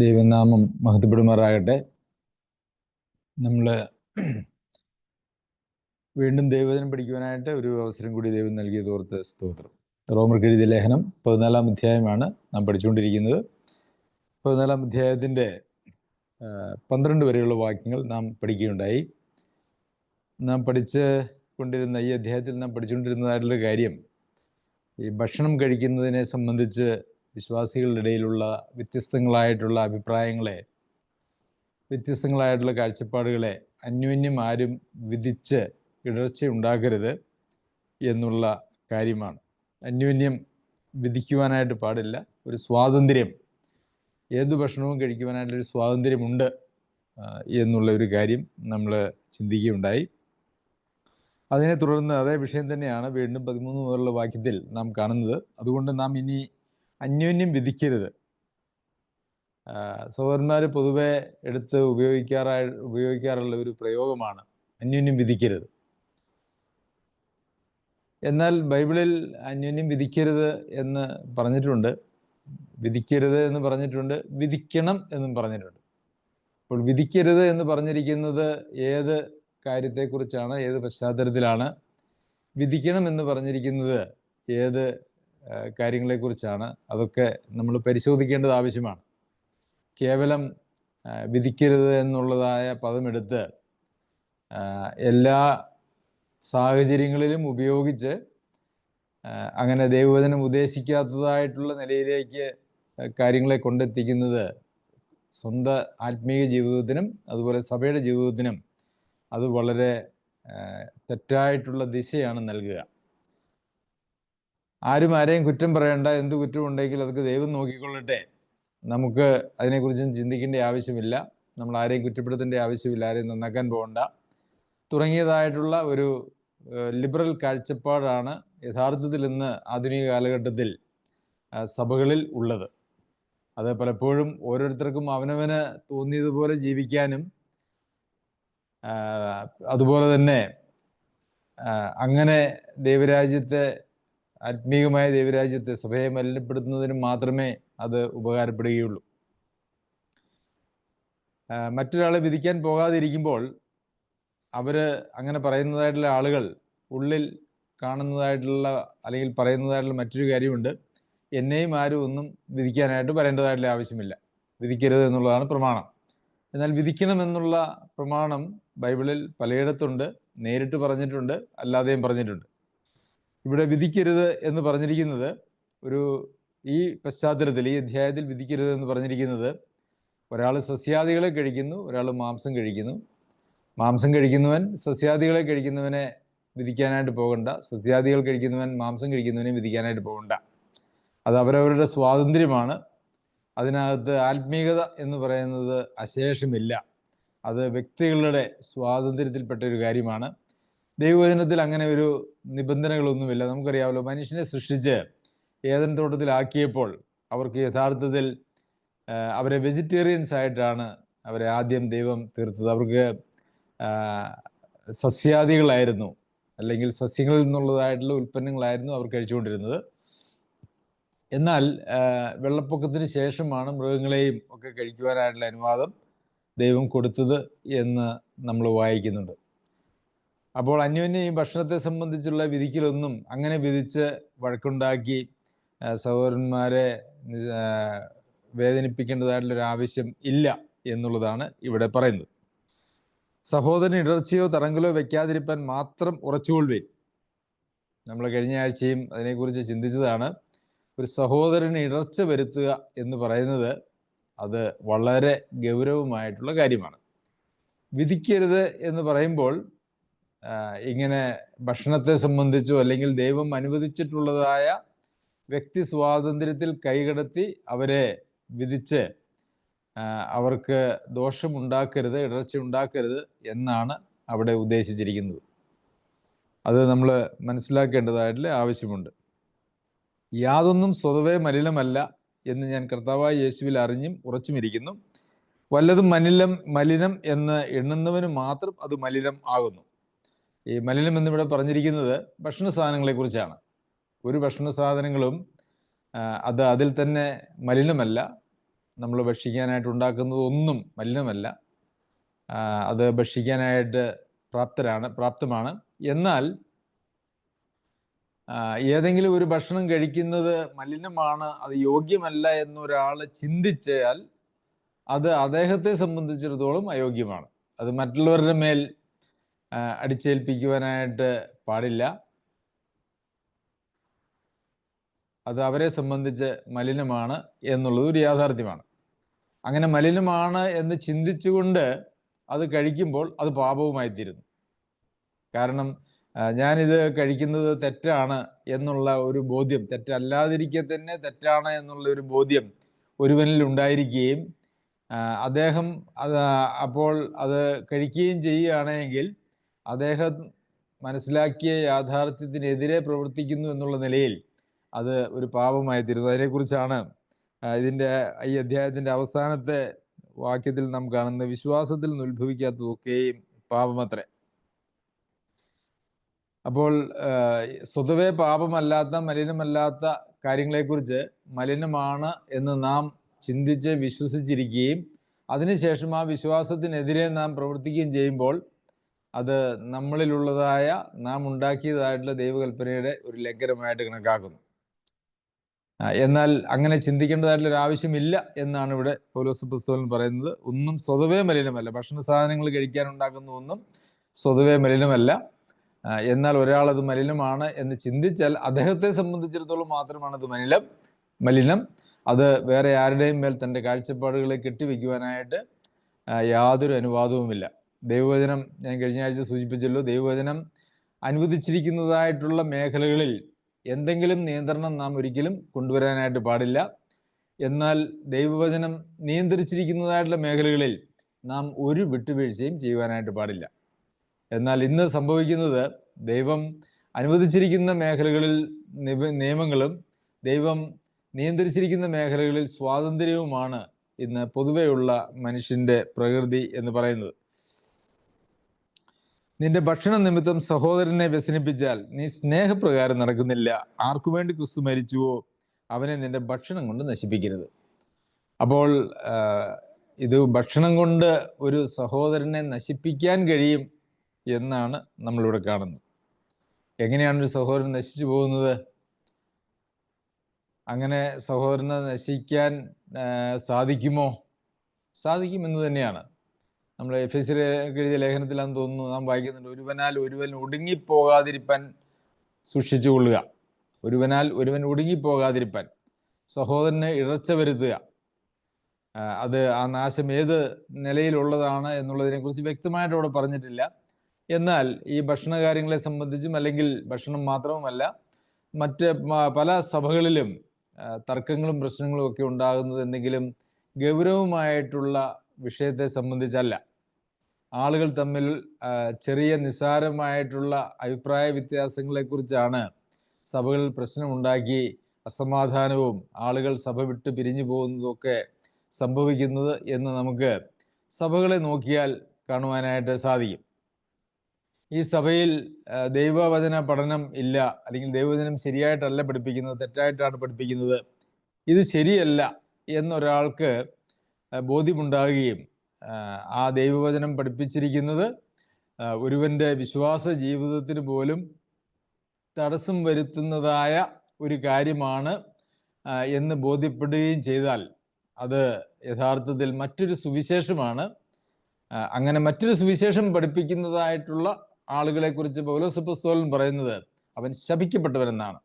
ദൈവനാമം മഹത്വപ്പെടുമാറാകട്ടെ. നമ്മൾ വീണ്ടും ദൈവവചനം പഠിക്കുവാനായിട്ട് ഒരു അവസരം കൂടി ദൈവം നൽകിയതോർത്ത് സ്തോത്രം. റോമർക്ക് എഴുതിയ ലേഖനം 14-ാം അധ്യായമാണ് നാം പഠിച്ചുകൊണ്ടിരിക്കുന്നത്. 14-ാം അധ്യായത്തിൻ്റെ 12 വരെയുള്ള വാക്യങ്ങൾ നാം പഠിക്കുകയുണ്ടായി. നാം ഈ അധ്യായത്തിൽ നാം പഠിച്ചുകൊണ്ടിരുന്നതായിട്ടുള്ള കാര്യം, ഈ ഭക്ഷണം കഴിക്കുന്നതിനെ സംബന്ധിച്ച് വിശ്വാസികളുടെ ഇടയിലുള്ള വ്യത്യസ്തങ്ങളായിട്ടുള്ള അഭിപ്രായങ്ങളെ, വ്യത്യസ്തങ്ങളായിട്ടുള്ള കാഴ്ചപ്പാടുകളെ അന്യോന്യം ആരും വിധിച്ച് ഇടർച്ച ഉണ്ടാക്കരുത് എന്നുള്ള കാര്യമാണ്. അന്യോന്യം വിധിക്കുവാനായിട്ട് പാടില്ല. ഒരു സ്വാതന്ത്ര്യം, ഏതു ഭക്ഷണവും കഴിക്കുവാനായിട്ടൊരു സ്വാതന്ത്ര്യമുണ്ട് എന്നുള്ള ഒരു കാര്യം നമ്മൾ ചിന്തിക്കുകയുണ്ടായി. അതിനെ തുടർന്ന് അതേ വിഷയം തന്നെയാണ് വീണ്ടും 13 മുതലുള്ള വാക്യത്തിൽ നാം കാണുന്നത്. അതുകൊണ്ട് നാം ഇനി അന്യോന്യം വിധിക്കരുത്. സഹോദരന്മാർ പൊതുവെ എടുത്ത് ഉപയോഗിക്കാറുള്ള ഒരു പ്രയോഗമാണ് അന്യോന്യം വിധിക്കരുത്. എന്നാൽ ബൈബിളിൽ അന്യോന്യം വിധിക്കരുത് എന്ന് പറഞ്ഞിട്ടുണ്ട്, വിധിക്കരുത് എന്ന് പറഞ്ഞിട്ടുണ്ട്, വിധിക്കണം എന്നും പറഞ്ഞിട്ടുണ്ട്. അപ്പോൾ വിധിക്കരുത് എന്ന് പറഞ്ഞിരിക്കുന്നത് ഏത് കാര്യത്തെക്കുറിച്ചാണ്, ഏത് പശ്ചാത്തലത്തിലാണ്? വിധിക്കണം എന്ന് പറഞ്ഞിരിക്കുന്നത് ഏത് കാര്യങ്ങളെക്കുറിച്ചാണ്? അതൊക്കെ നമ്മൾ പരിശോധിക്കേണ്ടത് ആവശ്യമാണ്. കേവലം വിധിക്കരുത് എന്നുള്ളതായ പദമെടുത്ത് എല്ലാ സാഹചര്യങ്ങളിലും ഉപയോഗിച്ച് അങ്ങനെ ദൈവവചനം ഉദ്ദേശിക്കാത്തതായിട്ടുള്ള നിലയിലേക്ക് കാര്യങ്ങളെ കൊണ്ടെത്തിക്കുന്നത് സ്വന്തം ആത്മീയ ജീവിതത്തിനും അതുപോലെ സഭയുടെ ജീവിതത്തിനും അത് വളരെ തെറ്റായിട്ടുള്ള ദിശയാണ് നൽകുക. ആരെയും കുറ്റം പറയേണ്ട. എന്ത് കുറ്റമുണ്ടെങ്കിൽ അതൊക്കെ ദൈവം നോക്കിക്കൊള്ളട്ടെ, നമുക്ക് അതിനെക്കുറിച്ചൊന്നും ചിന്തിക്കേണ്ട ആവശ്യമില്ല, നമ്മൾ ആരെയും കുറ്റപ്പെടുത്തേണ്ട ആവശ്യമില്ല, ആരെയും നന്നാക്കാൻ പോകണ്ട തുടങ്ങിയതായിട്ടുള്ള ഒരു ലിബറൽ കാഴ്ചപ്പാടാണ് യഥാർത്ഥത്തിൽ ഇന്ന് ആധുനിക കാലഘട്ടത്തിൽ സഭകളിൽ ഉള്ളത്. അത് പലപ്പോഴും ഓരോരുത്തർക്കും അവനവന് തോന്നിയതുപോലെ ജീവിക്കാനും അതുപോലെ തന്നെ അങ്ങനെ ദൈവരാജ്യത്തെ, ആത്മീയമായ ദൈവരാജ്യത്തെ, സഭയെ മലിനപ്പെടുത്തുന്നതിനും മാത്രമേ അത് ഉപകാരപ്പെടുകയുള്ളൂ. മറ്റൊരാളെ വിധിക്കാൻ പോകാതിരിക്കുമ്പോൾ അങ്ങനെ പറയുന്നതായിട്ടുള്ള ആളുകൾ ഉള്ളിൽ കാണുന്നതായിട്ടുള്ള അല്ലെങ്കിൽ പറയുന്നതായിട്ടുള്ള മറ്റൊരു കാര്യമുണ്ട്, എന്നെയും ആരും ഒന്നും വിധിക്കാനായിട്ട് പറയേണ്ടതായിട്ടുള്ള ആവശ്യമില്ല, വിധിക്കരുത് എന്നുള്ളതാണ് പ്രമാണം. എന്നാൽ വിധിക്കണം എന്നുള്ള പ്രമാണം ബൈബിളിൽ പലയിടത്തുണ്ട്, നേരിട്ട് പറഞ്ഞിട്ടുണ്ട്, അല്ലാതെയും പറഞ്ഞിട്ടുണ്ട്. ഇവിടെ വിധിക്കരുത് എന്ന് പറഞ്ഞിരിക്കുന്നത് ഈ പശ്ചാത്തലത്തിൽ, ഈ അധ്യായത്തിൽ വിധിക്കരുത് എന്ന് പറഞ്ഞിരിക്കുന്നത്, ഒരാൾ സസ്യാദികളെ കഴിക്കുന്നു, ഒരാൾ മാംസം കഴിക്കുന്നു. മാംസം കഴിക്കുന്നവൻ സസ്യാദികളെ കഴിക്കുന്നവനെ വിധിക്കാനായിട്ട് പോകണ്ട, സസ്യാദികൾ കഴിക്കുന്നവൻ മാംസം കഴിക്കുന്നവനെ വിധിക്കാനായിട്ട് പോകണ്ട. അത് അവരവരുടെ സ്വാതന്ത്ര്യമാണ്. അതിനകത്ത് ആത്മീയത എന്ന് പറയുന്നത് അശേഷമില്ല. അത് വ്യക്തികളുടെ സ്വാതന്ത്ര്യത്തിൽപ്പെട്ട ഒരു കാര്യമാണ്. ദൈവവചനത്തിൽ അങ്ങനെ ഒരു നിബന്ധനകളൊന്നുമില്ല. നമുക്കറിയാമല്ലോ, മനുഷ്യനെ സൃഷ്ടിച്ച് ഏദൻ തോട്ടത്തിലാക്കിയപ്പോൾ അവർക്ക് യഥാർത്ഥത്തിൽ അവരെ വെജിറ്റേറിയൻസ് ആയിട്ടാണ് അവരെ ആദ്യം ദൈവം തീർത്തത്. അവർക്ക് സസ്യാദികളായിരുന്നു, അല്ലെങ്കിൽ സസ്യങ്ങളിൽ നിന്നുള്ളതായിട്ടുള്ള ഉൽപ്പന്നങ്ങളായിരുന്നു അവർ കഴിച്ചുകൊണ്ടിരുന്നത്. എന്നാൽ വെള്ളപ്പൊക്കത്തിന് ശേഷമാണ് മൃഗങ്ങളെയും ഒക്കെ കഴിക്കുവാനായിട്ടുള്ള അനുവാദം ദൈവം കൊടുത്തത് എന്ന് നമ്മൾ വായിക്കുന്നുണ്ട്. അപ്പോൾ അന്യോന്യം ഈ ഭക്ഷണത്തെ സംബന്ധിച്ചുള്ള വിധിക്കലൊന്നും അങ്ങനെ വിധിച്ച് വഴക്കുണ്ടാക്കി സഹോദരന്മാരെ വേദനിപ്പിക്കേണ്ടതായിട്ടുള്ളൊരു ആവശ്യം ഇല്ല എന്നുള്ളതാണ് ഇവിടെ പറയുന്നത്. സഹോദരൻ ഇടർച്ചയോ തടങ്കലോ വെക്കാതിരിപ്പാൻ മാത്രം ഉറച്ചുകൊള്ളുവിൻ. നമ്മൾ കഴിഞ്ഞ ആഴ്ചയും അതിനെക്കുറിച്ച് ചിന്തിച്ചതാണ്. ഒരു സഹോദരന് ഇടർച്ച വരുത്തുക എന്ന് പറയുന്നത് അത് വളരെ ഗൗരവമായിട്ടുള്ള കാര്യമാണ്. വിധിക്കരുത് എന്ന് പറയുമ്പോൾ ഇങ്ങനെ ഭക്ഷണത്തെ സംബന്ധിച്ചോ അല്ലെങ്കിൽ ദൈവം അനുവദിച്ചിട്ടുള്ളതായ വ്യക്തി സ്വാതന്ത്ര്യത്തിൽ കൈകടത്തി അവരെ വിധിച്ച് അവർക്ക് ദോഷമുണ്ടാക്കരുത്, ഇടർച്ച ഉണ്ടാക്കരുത് എന്നാണ് അവിടെ ഉദ്ദേശിച്ചിരിക്കുന്നത്. അത് നമ്മൾ മനസ്സിലാക്കേണ്ടതായിട്ടുള്ള ആവശ്യമുണ്ട്. യാതൊന്നും സ്വതവേ മലിനമല്ല എന്ന് ഞാൻ കർത്താവായ യേശുവിൽ അറിഞ്ഞും ഉറച്ചുമിരിക്കുന്നു. വല്ലതും മലിനം എന്ന് എണ്ണുന്നവന് മാത്രം അത് മലിനം ആകുന്നു. ഈ മലിനം എന്നിവിടെ പറഞ്ഞിരിക്കുന്നത് ഭക്ഷണ സാധനങ്ങളെ കുറിച്ചാണ്. ഒരു ഭക്ഷണ സാധനങ്ങളും അതിൽ തന്നെ മലിനമല്ല. നമ്മൾ ഭക്ഷിക്കാനായിട്ട് ഉണ്ടാക്കുന്നത് ഒന്നും മലിനമല്ല. അത് ഭക്ഷിക്കാനായിട്ട് പ്രാപ്തമാണ്. എന്നാൽ ഏതെങ്കിലും ഒരു ഭക്ഷണം കഴിക്കുന്നത് മലിനമാണ്, അത് യോഗ്യമല്ല എന്നൊരാൾ ചിന്തിച്ചാൽ അത് അദ്ദേഹത്തെ സംബന്ധിച്ചിടത്തോളം അയോഗ്യമാണ്. അത് മറ്റുള്ളവരുടെ മേൽ അടിച്ചേൽപ്പിക്കുവാനായിട്ട് പാടില്ല. അത് അവരെ സംബന്ധിച്ച് മലിനമാണ് എന്നുള്ളത് ഒരു യാഥാർത്ഥ്യമാണ്. അങ്ങനെ മലിനമാണ് എന്ന് ചിന്തിച്ചുകൊണ്ട് അത് കഴിക്കുമ്പോൾ അത് പാപവുമായിത്തീരുന്നു. കാരണം ഞാനിത് കഴിക്കുന്നത് തെറ്റാണ് എന്നുള്ള ഒരു ബോധ്യം, തെറ്റല്ലാതിരിക്കെ തന്നെ തെറ്റാണ് എന്നുള്ള ഒരു ബോധ്യം ഒരുവനിൽ ഉണ്ടായിരിക്കുകയും അദ്ദേഹം അപ്പോൾ അത് കഴിക്കുകയും ചെയ്യുകയാണെങ്കിൽ അദ്ദേഹം മനസ്സിലാക്കിയ യാഥാർത്ഥ്യത്തിനെതിരെ പ്രവർത്തിക്കുന്നു എന്നുള്ള നിലയിൽ അത് ഒരു പാപമായിത്തീരുന്നു. അതിനെക്കുറിച്ചാണ് ഈ അധ്യായത്തിൻ്റെ അവസാനത്തെ വാക്യത്തിൽ നാം കാണുന്ന വിശ്വാസത്തിൽ നിന്ന് ഉത്ഭവിക്കാത്തതൊക്കെയും പാപമത്രേ. അപ്പോൾ സ്വതവേ പാപമല്ലാത്ത മലിനമല്ലാത്ത കാര്യങ്ങളെക്കുറിച്ച് മലിനമാണ് എന്ന് നാം ചിന്തിച്ച് വിശ്വസിച്ചിരിക്കുകയും അതിനുശേഷം ആ വിശ്വാസത്തിനെതിരെ നാം പ്രവർത്തിക്കുകയും ചെയ്യുമ്പോൾ അത് നമ്മളിലുള്ളതായ നാം ഉണ്ടാക്കിയതായിട്ടുള്ള ദൈവകൽപ്പനയുടെ ഒരു ലംഘനമായിട്ട് കണക്കാക്കുന്നു. എന്നാൽ അങ്ങനെ ചിന്തിക്കേണ്ടതായിട്ടുള്ളൊരു ആവശ്യമില്ല എന്നാണ് ഇവിടെ പൗലോസ് പുസ്തകത്തിൽ പറയുന്നത്. ഒന്നും സ്വതവേ മലിനമല്ല, ഭക്ഷണ സാധനങ്ങൾ കഴിക്കാനുണ്ടാക്കുന്ന ഒന്നും സ്വതവേ മലിനമല്ല. എന്നാൽ ഒരാൾ അത് മലിനമാണ് എന്ന് ചിന്തിച്ചാൽ അദ്ദേഹത്തെ സംബന്ധിച്ചിടത്തോളം മാത്രമാണ് അത് മലിനം. അത് വേറെ ആരുടെയും മേൽ തൻ്റെ കാഴ്ചപ്പാടുകളെ കെട്ടിവെക്കുവാനായിട്ട് യാതൊരു അനുവാദവുമില്ല. ദൈവവചനം ഞാൻ കഴിഞ്ഞ ആഴ്ച സൂചിപ്പിച്ചല്ലോ, ദൈവവചനം അനുവദിച്ചിരിക്കുന്നതായിട്ടുള്ള മേഖലകളിൽ എന്തെങ്കിലും നിയന്ത്രണം നാം ഒരിക്കലും കൊണ്ടുവരാനായിട്ട് പാടില്ല. എന്നാൽ ദൈവവചനം നിയന്ത്രിച്ചിരിക്കുന്നതായിട്ടുള്ള മേഖലകളിൽ നാം ഒരു വിട്ടുവീഴ്ചയും ചെയ്യുവാനായിട്ട് പാടില്ല. എന്നാൽ ഇന്ന് സംഭവിക്കുന്നത് ദൈവം അനുവദിച്ചിരിക്കുന്ന മേഖലകളിൽ നിയമങ്ങളും ദൈവം നിയന്ത്രിച്ചിരിക്കുന്ന മേഖലകളിൽ സ്വാതന്ത്ര്യവുമാണ് ഇന്ന് പൊതുവെയുള്ള മനുഷ്യന്റെ പ്രകൃതി എന്ന് പറയുന്നത്. നിന്റെ ഭക്ഷണ നിമിത്തം സഹോദരനെ വ്യസനിപ്പിച്ചാൽ നീ സ്നേഹപ്രകാരം നടക്കുന്നില്ല. ആർക്കു വേണ്ടി ക്രിസ്തു മരിച്ചുവോ അവനെ നിന്റെ ഭക്ഷണം കൊണ്ട് നശിപ്പിക്കരുത്. അപ്പോൾ ഇത് ഭക്ഷണം കൊണ്ട് ഒരു സഹോദരനെ നശിപ്പിക്കാൻ കഴിയും എന്നാണ് നമ്മളിവിടെ കാണുന്നത്. എങ്ങനെയാണ് ഒരു സഹോദരൻ നശിച്ചു പോകുന്നത്? അങ്ങനെ സഹോദരനെ നശിക്കാൻ സാധിക്കുമോ? സാധിക്കുമെന്ന് തന്നെയാണ്. നമ്മൾ എഫെസ്യരെ എഴുതിയ ലേഖനത്തിലാണെന്ന് തോന്നുന്നു നാം വായിക്കുന്നുണ്ട്, ഒരുവൻ ഒടുങ്ങിപ്പോകാതിരിപ്പാൻ സൂക്ഷിച്ചുകൊള്ളുക. ഒരുവൻ ഒടുങ്ങിപ്പോകാതിരിപ്പാൻ, സഹോദരന് ഇടർച്ച വരുത്തുക. അത് ആ നാശം ഏത് നിലയിലുള്ളതാണ് എന്നുള്ളതിനെക്കുറിച്ച് വ്യക്തമായിട്ട് അവിടെ പറഞ്ഞിട്ടില്ല. എന്നാൽ ഈ ഭക്ഷണ കാര്യങ്ങളെ സംബന്ധിച്ചും, അല്ലെങ്കിൽ ഭക്ഷണം മാത്രവുമല്ല, മറ്റ് പല സഭകളിലും തർക്കങ്ങളും പ്രശ്നങ്ങളും ഒക്കെ ഉണ്ടാകുന്നത് എന്തെങ്കിലും ഗൗരവമായിട്ടുള്ള വിഷയത്തെ സംബന്ധിച്ചല്ല. ആളുകൾ തമ്മിൽ ചെറിയ നിസ്സാരമായിട്ടുള്ള അഭിപ്രായ വ്യത്യാസങ്ങളെക്കുറിച്ചാണ് സഭകളിൽ പ്രശ്നമുണ്ടാക്കി അസമാധാനവും ആളുകൾ സഭ വിട്ട് പിരിഞ്ഞു പോകുന്നതൊക്കെ സംഭവിക്കുന്നത് എന്ന് നമുക്ക് സഭകളെ നോക്കിയാൽ കാണുവാനായിട്ട് സാധിക്കും. ഈ സഭയിൽ ദൈവവചന പഠനം ഇല്ല, അല്ലെങ്കിൽ ദൈവവചനം ശരിയായിട്ടല്ല പഠിപ്പിക്കുന്നത്, തെറ്റായിട്ടാണ് പഠിപ്പിക്കുന്നത്, ഇത് ശരിയല്ല എന്നൊരാൾക്ക് ബോധ്യമുണ്ടാകുകയും ആ ദൈവവചനം പഠിപ്പിച്ചിരിക്കുന്നത് ഒരുവൻ്റെ വിശ്വാസ ജീവിതത്തിന് പോലും തടസ്സം വരുത്തുന്നതായ ഒരു കാര്യമാണ് എന്ന് ബോധ്യപ്പെടുകയും ചെയ്താൽ അത് യഥാർത്ഥത്തിൽ മറ്റൊരു സുവിശേഷമാണ്. അങ്ങനെ മറ്റൊരു സുവിശേഷം പഠിപ്പിക്കുന്നതായിട്ടുള്ള ആളുകളെ കുറിച്ച് പൗലോസ് അപ്പോസ്തലൻ പറയുന്നത് അവൻ ശപിക്കപ്പെട്ടവനെന്നാണ്.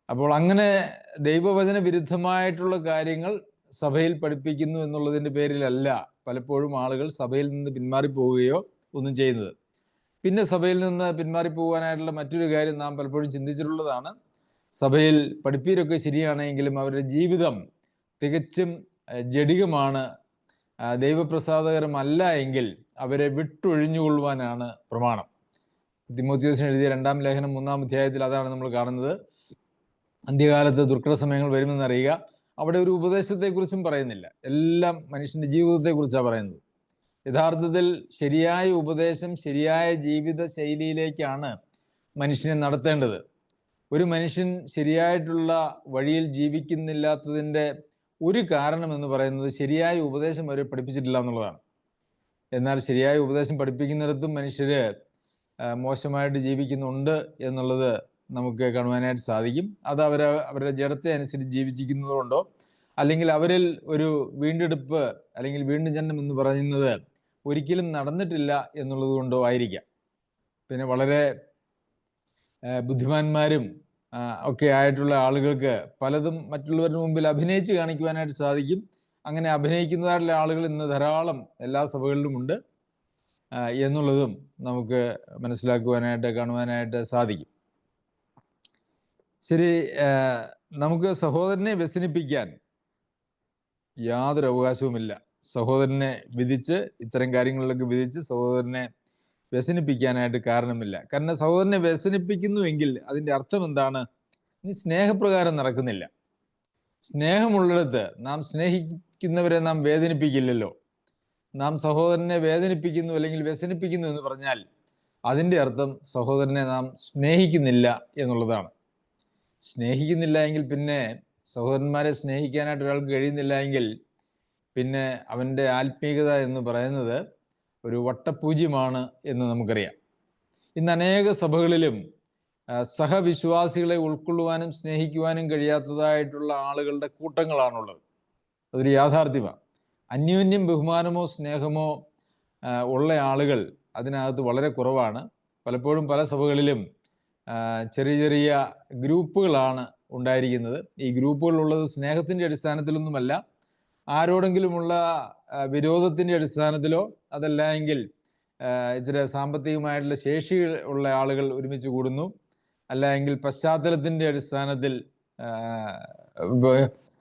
അപ്പോൾ അങ്ങനെ ദൈവവചന വിരുദ്ധമായിട്ടുള്ള കാര്യങ്ങൾ സഭയിൽ പഠിപ്പിക്കുന്നു എന്നുള്ളതിൻ്റെ പേരിലല്ല പലപ്പോഴും ആളുകൾ സഭയിൽ നിന്ന് പിന്മാറിപ്പോവുകയോ ഒന്നും ചെയ്യുന്നത്. പിന്നെ സഭയിൽ നിന്ന് പിന്മാറിപ്പോകാനായിട്ടുള്ള മറ്റൊരു കാര്യം നാം പലപ്പോഴും ചിന്തിച്ചിട്ടുള്ളതാണ്. സഭയിൽ പഠിപ്പീരൊക്കെ ശരിയാണെങ്കിലും അവരുടെ ജീവിതം തികച്ചും ജഡികമാണ്, ദൈവപ്രസാദകരമല്ല എങ്കിൽ അവരെ വിട്ടൊഴിഞ്ഞുകൊള്ളുവാനാണ് പ്രമാണം. തിമോഥെയോസിന് എഴുതിയ 2-ാം ലേഖനം 3-ാം അധ്യായത്തിൽ അതാണ് നമ്മൾ കാണുന്നത്. അന്ത്യകാലത്ത് ദുർഘട സമയങ്ങൾ വരുമെന്നറിയുക. അവിടെ ഒരു ഉപദേശത്തെക്കുറിച്ചും പറയുന്നില്ല, എല്ലാം മനുഷ്യൻ്റെ ജീവിതത്തെക്കുറിച്ചാണ് പറയുന്നത്. യഥാർത്ഥത്തിൽ ശരിയായ ഉപദേശം ശരിയായ ജീവിത ശൈലിയിലേക്കാണ് മനുഷ്യനെ നടത്തേണ്ടത്. ഒരു മനുഷ്യൻ ശരിയായിട്ടുള്ള വഴിയിൽ ജീവിക്കുന്നില്ലാത്തതിൻ്റെ ഒരു കാരണം എന്ന് പറയുന്നത് ശരിയായ ഉപദേശം അവരെ പഠിപ്പിച്ചിട്ടില്ല എന്നുള്ളതാണ്. എന്നാൽ ശരിയായ ഉപദേശം പഠിപ്പിക്കുന്നിടത്തും മനുഷ്യർ മോശമായിട്ട് ജീവിക്കുന്നുണ്ട് എന്നുള്ളത് നമുക്ക് കാണുവാനായിട്ട് സാധിക്കും. അത് അവരുടെ ജഡത്തെ അനുസരിച്ച് ജീവിച്ചിരിക്കുന്നതുകൊണ്ടോ, അല്ലെങ്കിൽ അവരിൽ ഒരു വീണ്ടെടുപ്പ് അല്ലെങ്കിൽ വീണ്ടും ജനനം എന്ന് പറയുന്നത് ഒരിക്കലും നടന്നിട്ടില്ല എന്നുള്ളത് കൊണ്ടോ ആയിരിക്കാം. പിന്നെ വളരെ ബുദ്ധിമാന്മാരും ഒക്കെ ആയിട്ടുള്ള ആളുകൾക്ക് പലതും മറ്റുള്ളവരുടെ മുമ്പിൽ അഭിനയിച്ച് കാണിക്കുവാനായിട്ട് സാധിക്കും. അങ്ങനെ അഭിനയിക്കുന്നതായിട്ടുള്ള ആളുകൾ ഇന്ന് ധാരാളം എല്ലാ സഭകളിലുമുണ്ട് എന്നുള്ളതും നമുക്ക് മനസ്സിലാക്കുവാനായിട്ട് കാണുവാനായിട്ട് സാധിക്കും. ശരി, നമുക്ക് സഹോദരനെ വ്യസനിപ്പിക്കാൻ യാതൊരു അവകാശവുമില്ല. സഹോദരനെ വിധിച്ച്, ഇത്തരം കാര്യങ്ങളിലൊക്കെ വിധിച്ച് സഹോദരനെ വ്യസനിപ്പിക്കാനായിട്ട് കാരണമില്ല. കാരണം സഹോദരനെ വ്യസനിപ്പിക്കുന്നുവെങ്കിൽ അതിൻ്റെ അർത്ഥം എന്താണ്? നീ സ്നേഹപ്രകാരം നടക്കുന്നില്ല. സ്നേഹമുള്ളിടത്ത് നാം സ്നേഹിക്കുന്നവരെ നാം വേദനിപ്പിക്കില്ലല്ലോ. നാം സഹോദരനെ വേദനിപ്പിക്കുന്നു അല്ലെങ്കിൽ വ്യസനിപ്പിക്കുന്നു എന്ന് പറഞ്ഞാൽ അതിൻ്റെ അർത്ഥം സഹോദരനെ നാം സ്നേഹിക്കുന്നില്ല എന്നുള്ളതാണ്. സ്നേഹിക്കുന്നില്ല എങ്കിൽ പിന്നെ സഹോദരന്മാരെ സ്നേഹിക്കാനായിട്ട് ഒരാൾക്ക് കഴിയുന്നില്ല എങ്കിൽ പിന്നെ അവൻ്റെ ആത്മീയത എന്ന് പറയുന്നത് ഒരു വട്ടപൂജ്യമാണ് എന്ന് നമുക്കറിയാം. ഇന്ന് അനേക സഭകളിലും സഹവിശ്വാസികളെ ഉൾക്കൊള്ളുവാനും സ്നേഹിക്കുവാനും കഴിയാത്തതായിട്ടുള്ള ആളുകളുടെ കൂട്ടങ്ങളാണുള്ളത്. അതൊരു യാഥാർത്ഥ്യമാണ്. അന്യോന്യം ബഹുമാനമോ സ്നേഹമോ ഉള്ള ആളുകൾ അതിനകത്ത് വളരെ കുറവാണ്. പലപ്പോഴും പല സഭകളിലും ചെറിയ ചെറിയ ഗ്രൂപ്പുകളാണ് ഉണ്ടായിരിക്കുന്നത്. ഈ ഗ്രൂപ്പുകളുള്ളത് സ്നേഹത്തിൻ്റെ അടിസ്ഥാനത്തിലൊന്നുമല്ല, ആരോടെങ്കിലുമുള്ള വിരോധത്തിൻ്റെ അടിസ്ഥാനത്തിലോ അതല്ല എങ്കിൽ ഇച്ചിരി സാമ്പത്തികമായിട്ടുള്ള ശേഷി ഉള്ള ആളുകൾ ഒരുമിച്ച് കൂടുന്നു, അല്ല എങ്കിൽ പശ്ചാത്തലത്തിൻ്റെ അടിസ്ഥാനത്തിൽ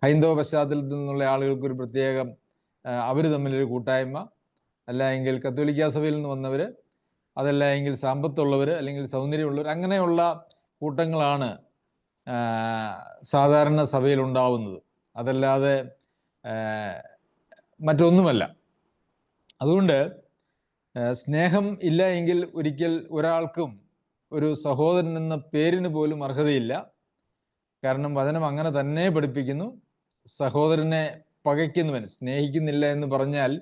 ഹൈന്ദവ പശ്ചാത്തലത്തിൽ നിന്നുള്ള ആളുകൾക്കൊരു പ്രത്യേകം അവർ തമ്മിലൊരു കൂട്ടായ്മ, അല്ല എങ്കിൽ കത്തോലിക്ക സഭയിൽ നിന്ന് വന്നവർ, അതല്ല എങ്കിൽ സമ്പത്തുള്ളവർ അല്ലെങ്കിൽ സൗന്ദര്യമുള്ളവർ, അങ്ങനെയുള്ള കൂട്ടങ്ങളാണ് സാധാരണ സഭയിൽ ഉണ്ടാവുന്നത്. അതല്ലാതെ മറ്റൊന്നുമല്ല. അതുകൊണ്ട് സ്നേഹം ഇല്ല എങ്കിൽ ഒരിക്കൽ ഒരാൾക്കും ഒരു സഹോദരൻ എന്ന പേരിന് പോലും അർഹതയില്ല. കാരണം വചനം അങ്ങനെ തന്നെ പഠിപ്പിക്കുന്നു. സഹോദരനെ പകയ്ക്കുന്നവൻ, സ്നേഹിക്കുന്നില്ല എന്ന് പറഞ്ഞാൽ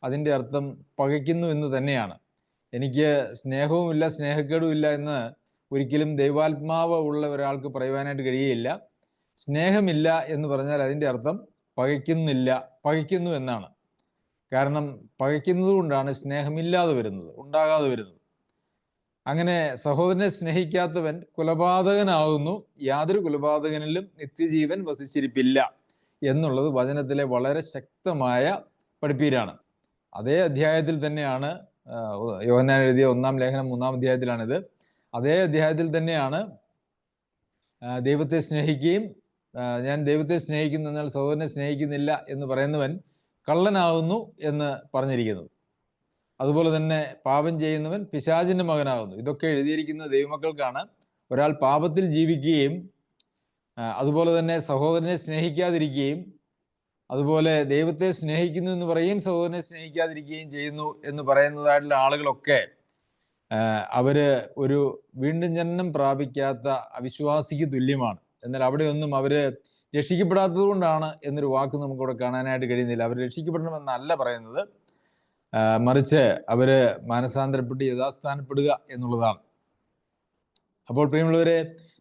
അതിൻ്റെ അർത്ഥം പകയ്ക്കുന്നു എന്ന് തന്നെയാണ്. എനിക്ക് സ്നേഹവുമില്ല സ്നേഹക്കേടുമില്ല എന്ന് ഒരിക്കലും ദൈവാത്മാവ് ഉള്ള ഒരാൾക്ക് പറയുവാനായിട്ട് കഴിയുകയില്ല. സ്നേഹമില്ല എന്ന് പറഞ്ഞാൽ അതിൻ്റെ അർത്ഥം പകയ്ക്കുന്നില്ല, പകയ്ക്കുന്നു എന്നാണ്. കാരണം പകയ്ക്കുന്നത് കൊണ്ടാണ് സ്നേഹമില്ലാതെ വരുന്നത്, ഉണ്ടാകാതെ വരുന്നത്. അങ്ങനെ സഹോദരനെ സ്നേഹിക്കാത്തവൻ കുലപാതകനാകുന്നു, യാതൊരു കുലപാതകനിലും നിത്യജീവൻ വസിച്ചിരിപ്പില്ല എന്നുള്ളത് വചനത്തിലെ വളരെ ശക്തമായ പഠിപ്പീരാണ്. അതേ അധ്യായത്തിൽ തന്നെയാണ് യോഹന്നാൻ എഴുതിയ 1-ാം ലേഖനം 3-ാം അധ്യായത്തിലാണിത്. അതേ അധ്യായത്തിൽ തന്നെയാണ് ദൈവത്തെ സ്നേഹിക്കുകയും ഞാൻ ദൈവത്തെ സ്നേഹിക്കുന്നു എന്നാൽ സഹോദരനെ സ്നേഹിക്കുന്നില്ല എന്ന് പറയുന്നവൻ കള്ളനാകുന്നു എന്ന് പറഞ്ഞിരിക്കുന്നത്. അതുപോലെ തന്നെ പാപം ചെയ്യുന്നവൻ പിശാചിൻ്റെ മകനാകുന്നു. ഇതൊക്കെ എഴുതിയിരിക്കുന്ന ദൈവമക്കൾക്കാണ്. ഒരാൾ പാപത്തിൽ ജീവിക്കുകയും അതുപോലെ തന്നെ സഹോദരനെ സ്നേഹിക്കാതിരിക്കുകയും അതുപോലെ ദൈവത്തെ സ്നേഹിക്കുന്നു എന്ന് പറയുകയും സഹോദരനെ സ്നേഹിക്കാതിരിക്കുകയും ചെയ്യുന്നു എന്ന് പറയുന്നതായിട്ടുള്ള ആളുകളൊക്കെ അവര് ഒരു വീണ്ടും ജനനം പ്രാപിക്കാത്ത അവിശ്വാസിക്ക് തുല്യമാണ്. എന്നാൽ അവിടെയൊന്നും അവര് രക്ഷിക്കപ്പെടാത്തത് കൊണ്ടാണ് എന്നൊരു വാക്ക് നമുക്കിവിടെ കാണാനായിട്ട് കഴിയുന്നില്ല. അവർ രക്ഷിക്കപ്പെടണമെന്നല്ല പറയുന്നത്, മറിച്ച് അവര് മാനസാന്തരപ്പെട്ട് യഥാസ്ഥാനപ്പെടുക എന്നുള്ളതാണ്. അപ്പോൾ പ്രിയമുള്ളവരെ,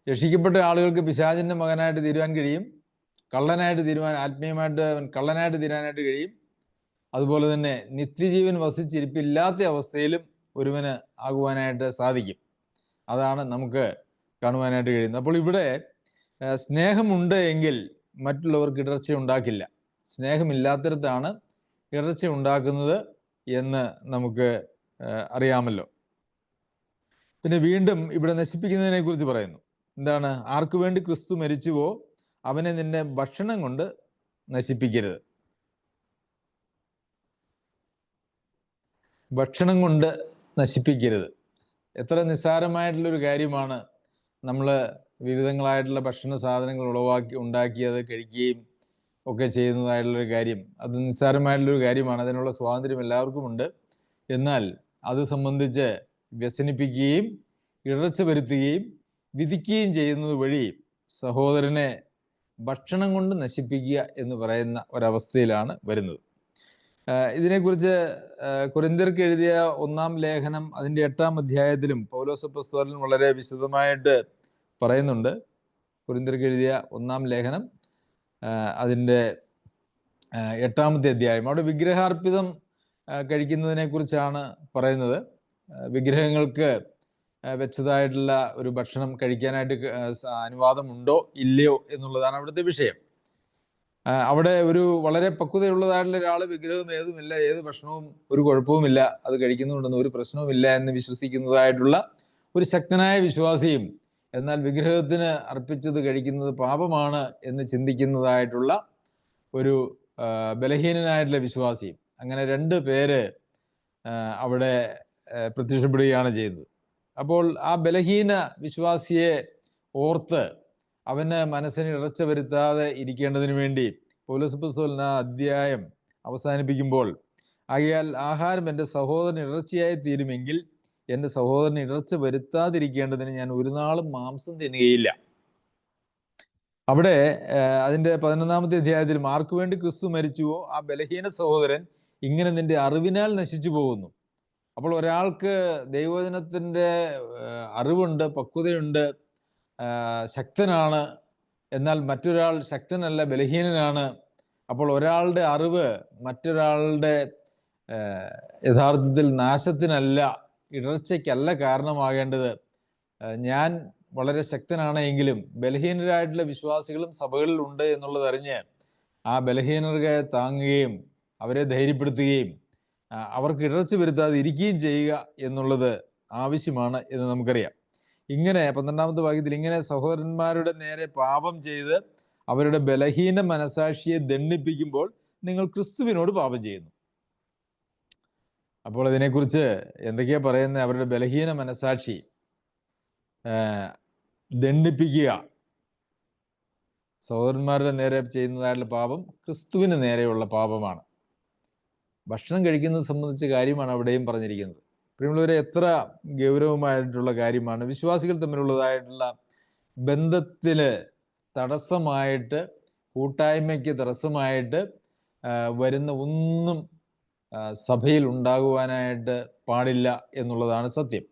രക്ഷിക്കപ്പെട്ട ആളുകൾക്ക് പിശാചിൻ്റെ മകനായിട്ട് തീരുവാൻ കഴിയും, കള്ളനായിട്ട് തീരുവാൻ, ആത്മീയമായിട്ട് അവൻ കള്ളനായിട്ട് തീരാനായിട്ട് കഴിയും. അതുപോലെ തന്നെ നിത്യജീവൻ വസിച്ചിരിപ്പില്ലാത്ത അവസ്ഥയിലും ഒരുവന് ആകുവാനായിട്ട് സാധിക്കും. അതാണ് നമുക്ക് കാണുവാനായിട്ട് കഴിയുന്നത്. അപ്പോൾ ഇവിടെ സ്നേഹമുണ്ട് എങ്കിൽ മറ്റുള്ളവർക്ക് ഇടർച്ച ഉണ്ടാക്കില്ല. സ്നേഹമില്ലാത്തിടത്താണ് ഇടർച്ച ഉണ്ടാക്കുന്നത് എന്ന് നമുക്ക് അറിയാമല്ലോ. പിന്നെ വീണ്ടും ഇവിടെ നശിപ്പിക്കുന്നതിനെ കുറിച്ച് പറയുന്നു. എന്താണ്? ആർക്കു വേണ്ടി ക്രിസ്തു മരിച്ചുവോ അവനെ നിന്റെ ഭക്ഷണം കൊണ്ട് നശിപ്പിക്കരുത്. ഭക്ഷണം കൊണ്ട് നശിപ്പിക്കരുത്. എത്ര നിസ്സാരമായിട്ടുള്ളൊരു കാര്യമാണ് നമ്മൾ വിവിധങ്ങളായിട്ടുള്ള ഭക്ഷണ സാധനങ്ങൾ ഉണ്ടാക്കി അത് കഴിക്കുകയും ഒക്കെ ചെയ്യുന്നതായിട്ടുള്ളൊരു കാര്യം. അത് നിസ്സാരമായിട്ടുള്ളൊരു കാര്യമാണ്. അതിനുള്ള സ്വാതന്ത്ര്യം എല്ലാവർക്കും ഉണ്ട്. എന്നാൽ അത് സംബന്ധിച്ച് വ്യസനിപ്പിക്കുകയും ഇടർച്ച വരുത്തുകയും വിധിക്കുകയും ചെയ്യുന്നത് വഴി സഹോദരനെ ഭക്ഷണം കൊണ്ട് നശിപ്പിക്കുക എന്ന് പറയുന്ന ഒരവസ്ഥയിലാണ് വരുന്നത്. ഇതിനെക്കുറിച്ച് കൊരിന്ത്യർക്ക് എഴുതിയ 1-ാം ലേഖനം അതിൻ്റെ 8-ാം അധ്യായത്തിലും പൗലോസ് അപ്പോസ്തലൻ വളരെ വിശദമായിട്ട് പറയുന്നുണ്ട്. കൊരിന്ത്യർക്ക് എഴുതിയ 1-ാം ലേഖനം അതിൻ്റെ 8-ാമത്തെ അധ്യായം. അവിടെ വിഗ്രഹാർപ്പിതം കഴിക്കുന്നതിനെ കുറിച്ചാണ് പറയുന്നത്. വിഗ്രഹങ്ങൾക്ക് വെച്ചതായിട്ടുള്ള ഒരു ഭക്ഷണം കഴിക്കാനായിട്ട് അനുവാദമുണ്ടോ ഇല്ലയോ എന്നുള്ളതാണ് അവിടുത്തെ വിഷയം. അവിടെ ഒരു വളരെ പക്വതയുള്ളതായിട്ടുള്ള ഒരാൾ വിഗ്രഹം ഏതുമില്ല, ഏത് ഭക്ഷണവും ഒരു കുഴപ്പവുമില്ല, അത് കഴിക്കുന്നുണ്ടെന്ന് ഒരു പ്രശ്നവുമില്ല എന്ന് വിശ്വസിക്കുന്നതായിട്ടുള്ള ഒരു ശക്തനായ വിശ്വാസിയും, എന്നാൽ വിഗ്രഹത്തിന് അർപ്പിച്ചത് കഴിക്കുന്നത് പാപമാണ് എന്ന് ചിന്തിക്കുന്നതായിട്ടുള്ള ഒരു ബലഹീനനായിട്ടുള്ള വിശ്വാസിയും, അങ്ങനെ 2 പേര് അവിടെ പ്രത്യക്ഷപ്പെടുകയാണ് ചെയ്യുന്നത്. അപ്പോൾ ആ ബലഹീന വിശ്വാസിയെ ഓർത്ത് അവന് മനസ്സിന് ഇടർച്ച വരുത്താതെ ഇരിക്കേണ്ടതിന് വേണ്ടി പൗലോസ് അപ്പോസ്തലൻ ആ അധ്യായം അവസാനിപ്പിക്കുമ്പോൾ, ആകയാൽ ആഹാരം എൻ്റെ സഹോദരന് ഇടർച്ചയായി തീരുമെങ്കിൽ എൻ്റെ സഹോദരന് ഇടർച്ച വരുത്താതിരിക്കേണ്ടതിന് ഞാൻ ഒരു നാളും മാംസം തിന്നുകയില്ല. അവിടെ അതിൻ്റെ 11-ാമത്തെ അധ്യായത്തിൽ ആർക്കു വേണ്ടി ക്രിസ്തു മരിച്ചുവോ ആ ബലഹീന സഹോദരൻ ഇങ്ങനെ നിന്റെ അറിവിനാൽ നശിച്ചു പോകുന്നു. അപ്പോൾ ഒരാൾക്ക് ദൈവവചനത്തിൻ്റെ അറിവുണ്ട്, പക്വതയുണ്ട്, ശക്തനാണ്, എന്നാൽ മറ്റൊരാൾ ശക്തനല്ല, ബലഹീനനാണ്. അപ്പോൾ ഒരാളുടെ അറിവ് മറ്റൊരാളുടെ യഥാർത്ഥത്തിൽ നാശത്തിനല്ല, ഇടർച്ചയ്ക്കല്ല കാരണമാകേണ്ടത്. ഞാൻ വളരെ ശക്തനാണ് എങ്കിലും ബലഹീനരായിട്ടുള്ള വിശ്വാസികളും സഭകളിൽ ഉണ്ട് എന്നുള്ളത് അറിഞ്ഞ് ആ ബലഹീനരെ താങ്ങുകയും അവരെ ധൈര്യപ്പെടുത്തുകയും അവർക്ക് ഇടർച്ച വരുത്താതെ ഇരിക്കുകയും ചെയ്യുക എന്നുള്ളത് ആവശ്യമാണ് എന്ന് നമുക്കറിയാം. ഇങ്ങനെ 12-ാമത്തെ വാക്യത്തിൽ ഇങ്ങനെ സഹോദരന്മാരുടെ നേരെ പാപം ചെയ്ത് അവരുടെ ബലഹീന മനസാക്ഷിയെ ദണ്ഡിപ്പിക്കുമ്പോൾ നിങ്ങൾ ക്രിസ്തുവിനോട് പാപം ചെയ്യുന്നു. അപ്പോൾ അതിനെക്കുറിച്ച് എന്തൊക്കെയാ പറയുന്നത്? അവരുടെ ബലഹീന മനസാക്ഷി ദണ്ഡിപ്പിക്കുക, സഹോദരന്മാരുടെ നേരെ ചെയ്യുന്നതായിട്ടുള്ള പാപം ക്രിസ്തുവിന് നേരെയുള്ള പാപമാണ്. ഭക്ഷണം കഴിക്കുന്നത് സംബന്ധിച്ച കാര്യമാണ് അവിടെയും പറഞ്ഞിരിക്കുന്നത്. പ്രിയമുള്ളവരെ, എത്ര ഗൗരവമായിട്ടുള്ള കാര്യമാണ്. വിശ്വാസികൾ തമ്മിലുള്ളതായിട്ടുള്ള ബന്ധത്തിന് തടസ്സമായിട്ട്, കൂട്ടായ്മയ്ക്ക് തടസ്സമായിട്ട് വരുന്ന ഒന്നും സഭയിൽ ഉണ്ടാകുവാനായിട്ട് പാടില്ല എന്നുള്ളതാണ് സത്യം.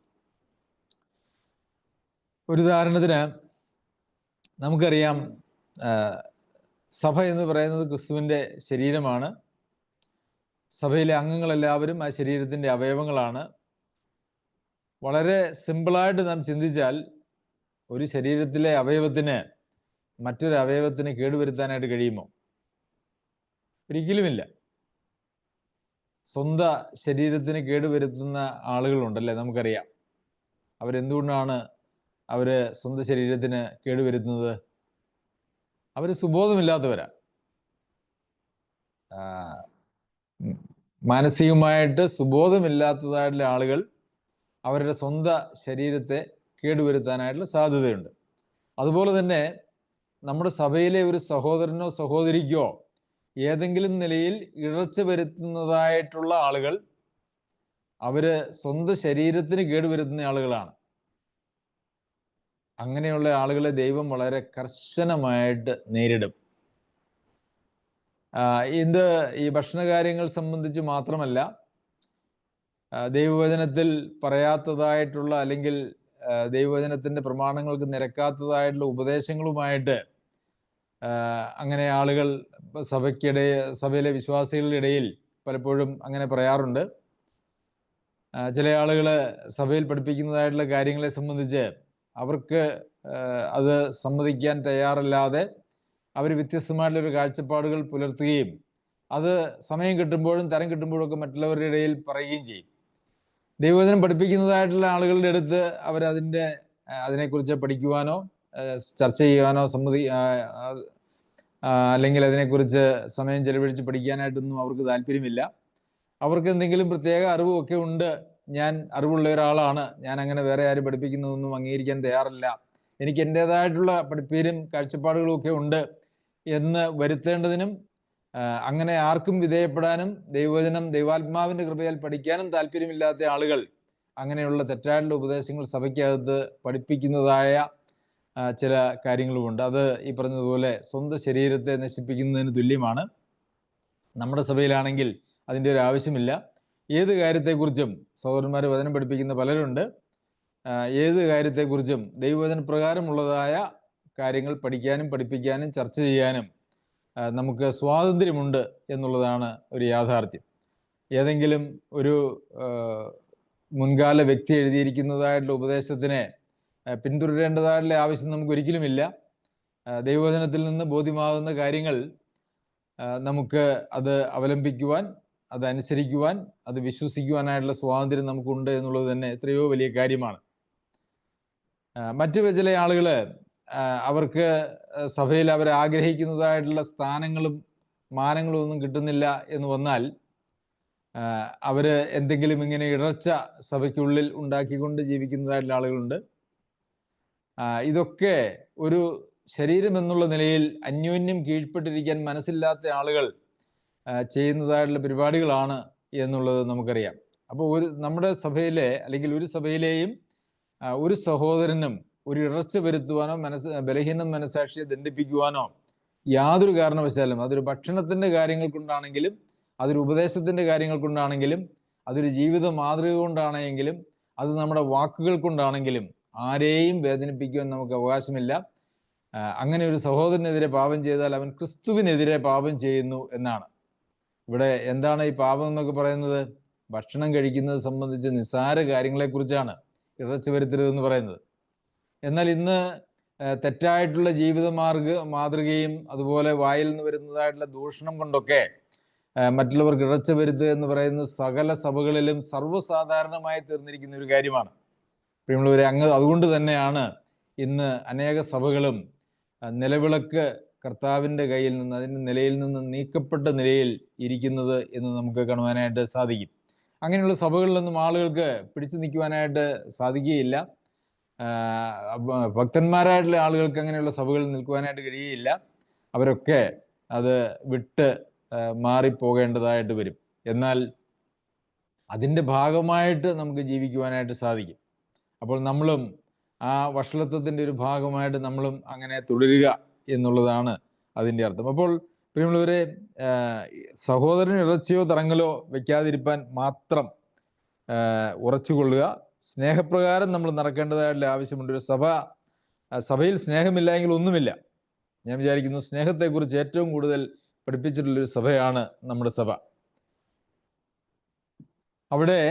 ഒരു ഉദാഹരണത്തിന് നമുക്കറിയാം, സഭ എന്ന് പറയുന്നത് ക്രിസ്തുവിൻ്റെ ശരീരമാണ്. സഭയിലെ അംഗങ്ങളെല്ലാവരും ആ ശരീരത്തിൻ്റെ അവയവങ്ങളാണ്. വളരെ സിമ്പിളായിട്ട് നാം ചിന്തിച്ചാൽ ഒരു ശരീരത്തിലെ അവയവത്തിന് മറ്റൊരു അവയവത്തിന് കേടുവരുത്താനായിട്ട് കഴിയുമോ? ഒരിക്കലുമില്ല. സ്വന്തം ശരീരത്തിന് കേടുവരുത്തുന്ന ആളുകളുണ്ടല്ലേ, നമുക്കറിയാം. അവരെന്തുകൊണ്ടാണ് അവർ സ്വന്തം ശരീരത്തിന് കേടുവരുത്തുന്നത്? അവർ സുബോധമില്ലാത്തവരാ. മാനസികമായിട്ട് സുബോധമില്ലാത്തതായിട്ടുള്ള ആളുകൾ അവരുടെ സ്വന്തം ശരീരത്തെ കേടുവരുത്താനായിട്ടുള്ള സാധ്യതയുണ്ട്. അതുപോലെ തന്നെ നമ്മുടെ സഭയിലെ ഒരു സഹോദരനോ സഹോദരിക്കോ ഏതെങ്കിലും നിലയിൽ ഇടർച്ച വരുത്തുന്നതായിട്ടുള്ള ആളുകൾ അവര് സ്വന്തം ശരീരത്തിന് കേടുവരുത്തുന്ന ആളുകളാണ്. അങ്ങനെയുള്ള ആളുകളെ ദൈവം വളരെ കർശനമായിട്ട് നേരിടും. ഇത് ഈ ഭക്ഷണകാര്യങ്ങൾ സംബന്ധിച്ച് മാത്രമല്ല, ദൈവവചനത്തിൽ പറയാത്തതായിട്ടുള്ള അല്ലെങ്കിൽ ദൈവവചനത്തിൻ്റെ പ്രമാണങ്ങൾക്ക് നിരക്കാത്തതായിട്ടുള്ള ഉപദേശങ്ങളുമായിട്ട് അങ്ങനെ ആളുകൾ സഭയിലെ വിശ്വാസികളുടെ ഇടയിൽ പലപ്പോഴും അങ്ങനെ പറയാറുണ്ട്. ചില ആളുകൾ സഭയിൽ പഠിപ്പിക്കുന്നതായിട്ടുള്ള കാര്യങ്ങളെ സംബന്ധിച്ച് അവർക്ക് അത് സമ്മതിക്കാൻ തയ്യാറല്ലാതെ അവർ വ്യത്യസ്തമായിട്ടുള്ളൊരു കാഴ്ചപ്പാടുകൾ പുലർത്തുകയും അത് സമയം കിട്ടുമ്പോഴും തരം കിട്ടുമ്പോഴും ഒക്കെ മറ്റുള്ളവരുടെ ഇടയിൽ പറയുകയും ചെയ്യും. ദൈവവചനം പഠിപ്പിക്കുന്നതായിട്ടുള്ള ആളുകളുടെ അടുത്ത് അതിനെക്കുറിച്ച് പഠിക്കുവാനോ ചർച്ച ചെയ്യുവാനോ അല്ലെങ്കിൽ അതിനെക്കുറിച്ച് സമയം ചെലവഴിച്ച് പഠിക്കാനായിട്ടൊന്നും അവർക്ക് താല്പര്യമില്ല. അവർക്ക് എന്തെങ്കിലും പ്രത്യേക അറിവൊക്കെ ഉണ്ട്, ഞാൻ അറിവുള്ള ഒരാളാണ്, ഞാൻ അങ്ങനെ വേറെ ആരും പഠിപ്പിക്കുന്നതൊന്നും അംഗീകരിക്കാൻ തയ്യാറല്ല, എനിക്ക് എൻ്റേതായിട്ടുള്ള പഠിപ്പീരും കാഴ്ചപ്പാടുകളും ഒക്കെ ഉണ്ട് എന്ന് വരുത്തേണ്ടതിനും അങ്ങനെ ആർക്കും വിധേയപ്പെടാനും ദൈവവചനം ദൈവാത്മാവിൻ്റെ കൃപയാൽ പഠിക്കാനും താല്പര്യമില്ലാത്ത ആളുകൾ അങ്ങനെയുള്ള തെറ്റായിട്ടുള്ള ഉപദേശങ്ങൾ സഭയ്ക്കകത്ത് പഠിപ്പിക്കുന്നതായ ചില കാര്യങ്ങളുമുണ്ട്. അത് ഈ പറഞ്ഞതുപോലെ സ്വന്തം ശരീരത്തെ നശിപ്പിക്കുന്നതിന് തുല്യമാണ്. നമ്മുടെ സഭയിലാണെങ്കിൽ അതിൻ്റെ ഒരു ആവശ്യമില്ല. ഏത് കാര്യത്തെക്കുറിച്ചും സഹോദരന്മാർ വചനം പഠിപ്പിക്കുന്ന പലരുണ്ട്. ഏത് കാര്യത്തെക്കുറിച്ചും ദൈവവചന പ്രകാരമുള്ളതായ കാര്യങ്ങൾ പഠിക്കാനും പഠിപ്പിക്കാനും ചർച്ച ചെയ്യാനും നമുക്ക് സ്വാതന്ത്ര്യമുണ്ട് എന്നുള്ളതാണ് ഒരു യാഥാർത്ഥ്യം. ഏതെങ്കിലും ഒരു മുൻകാല വ്യക്തി എഴുതിയിരിക്കുന്നതായിട്ടുള്ള ഉപദേശത്തിനെ പിന്തുടരേണ്ടതായിട്ടുള്ള ആവശ്യം നമുക്ക് ഒരിക്കലുമില്ല. ദൈവവചനത്തിൽ നിന്ന് ബോധ്യമാകുന്ന കാര്യങ്ങൾ നമുക്ക് അത് അവലംബിക്കുവാൻ, അത് അനുസരിക്കുവാൻ, അത് വിശ്വസിക്കുവാനായിട്ടുള്ള സ്വാതന്ത്ര്യം നമുക്കുണ്ട് എന്നുള്ളത് തന്നെ എത്രയോ വലിയ കാര്യമാണ്. മറ്റു ചില ആളുകൾ അവർക്ക് സഭയിൽ അവർ ആഗ്രഹിക്കുന്നതായിട്ടുള്ള സ്ഥാനങ്ങളും മാനങ്ങളും ഒന്നും കിട്ടുന്നില്ല എന്ന് വന്നാൽ അവർ എന്തെങ്കിലും ഇങ്ങനെ ഇടർച്ച സഭയ്ക്കുള്ളിൽ ഉണ്ടാക്കിക്കൊണ്ട് ജീവിക്കുന്നതായിട്ടുള്ള ആളുകളുണ്ട്. ഇതൊക്കെ ഒരു ശരീരം എന്നുള്ള നിലയിൽ അന്യോന്യം കീഴ്പ്പെട്ടിരിക്കാൻ മനസ്സില്ലാത്ത ആളുകൾ ചെയ്യുന്നതായിട്ടുള്ള പരിപാടികളാണ് എന്നുള്ളത് നമുക്കറിയാം. അപ്പോൾ നമ്മുടെ സഭയിലെ അല്ലെങ്കിൽ ഒരു സഭയിലെയും ഒരു സഹോദരനും ഒരു ഇടർച്ച വരുത്തുവാനോ ബലഹീന മനസാക്ഷിയെ ദണ്ഡിപ്പിക്കുവാനോ യാതൊരു കാരണവശാലും, അതൊരു ഭക്ഷണത്തിൻ്റെ കാര്യങ്ങൾ കൊണ്ടാണെങ്കിലും, അതൊരു ഉപദേശത്തിൻ്റെ കാര്യങ്ങൾ കൊണ്ടാണെങ്കിലും, അതൊരു ജീവിത മാതൃക കൊണ്ടാണെങ്കിലും, അത് നമ്മുടെ വാക്കുകൾ കൊണ്ടാണെങ്കിലും ആരെയും വേദനിപ്പിക്കുവാൻ നമുക്ക് അവകാശമില്ല. അങ്ങനെ ഒരു സഹോദരനെതിരെ പാപം ചെയ്താൽ അവൻ ക്രിസ്തുവിനെതിരെ പാപം ചെയ്യുന്നു എന്നാണ്. ഇവിടെ എന്താണ് ഈ പാപം എന്നൊക്കെ പറയുന്നത്? ഭക്ഷണം കഴിക്കുന്നത് സംബന്ധിച്ച് നിസ്സാര കാര്യങ്ങളെക്കുറിച്ചാണ് ഇടർച്ച വരുത്തരുതെന്ന് പറയുന്നത്. എന്നാൽ ഇന്ന് തെറ്റായിട്ടുള്ള ജീവിത മാതൃകയും അതുപോലെ വായിൽ നിന്ന് വരുന്നതായിട്ടുള്ള ദൂഷണം കൊണ്ടൊക്കെ മറ്റുള്ളവർക്ക് ഇടർച്ച വരുത്തുക എന്ന് പറയുന്നത് സകല സഭകളിലും സർവ്വസാധാരണമായി തീർന്നിരിക്കുന്ന ഒരു കാര്യമാണ്. പ്രിയമുള്ളവരെ, അതുകൊണ്ട് തന്നെയാണ് ഇന്ന് അനേക സഭകളും നിലവിളക്ക് കർത്താവിൻ്റെ കയ്യിൽ നിന്ന്, അതിൻ്റെ നിലയിൽ നിന്ന് നീക്കപ്പെട്ട നിലയിൽ ഇരിക്കുന്നത് എന്ന് നമുക്ക് കാണുവാനായിട്ട് സാധിക്കും. അങ്ങനെയുള്ള സഭകളിലൊന്നും ആളുകൾക്ക് പിടിച്ചു നിൽക്കുവാനായിട്ട് സാധിക്കുകയില്ല. ഭക്തന്മാരായിട്ടുള്ള ആളുകൾക്ക് അങ്ങനെയുള്ള സഭകളിൽ നിൽക്കുവാനായിട്ട് കഴിയുകയില്ല. അവരൊക്കെ അത് വിട്ട് മാറിപ്പോകേണ്ടതായിട്ട് വരും. എന്നാൽ അതിൻ്റെ ഭാഗമായിട്ട് നമുക്ക് ജീവിക്കുവാനായിട്ട് സാധിക്കും. അപ്പോൾ നമ്മളും ആ വഷളത്വത്തിൻ്റെ ഒരു ഭാഗമായിട്ട് നമ്മളും അങ്ങനെ തുടരുക എന്നുള്ളതാണ് അതിൻ്റെ അർത്ഥം. അപ്പോൾ പ്രിയമുള്ളവരെ, സഹോദരന് ഇറച്ചിയോ തറങ്ങലോ വെക്കാതിരിക്കാൻ മാത്രം ഉറച്ചുകൊള്ളുക. സ്നേഹപ്രകാരം നമ്മൾ നടക്കേണ്ടതായിട്ടുള്ള ആവശ്യമുണ്ട്. ഒരു സഭയിൽ സ്നേഹമില്ല എങ്കിൽ ഒന്നുമില്ല. ഞാൻ വിചാരിക്കുന്നു സ്നേഹത്തെക്കുറിച്ച് ഏറ്റവും കൂടുതൽ പഠിപ്പിച്ചിട്ടുള്ളൊരു സഭയാണ് നമ്മുടെ സഭ. അവിടെ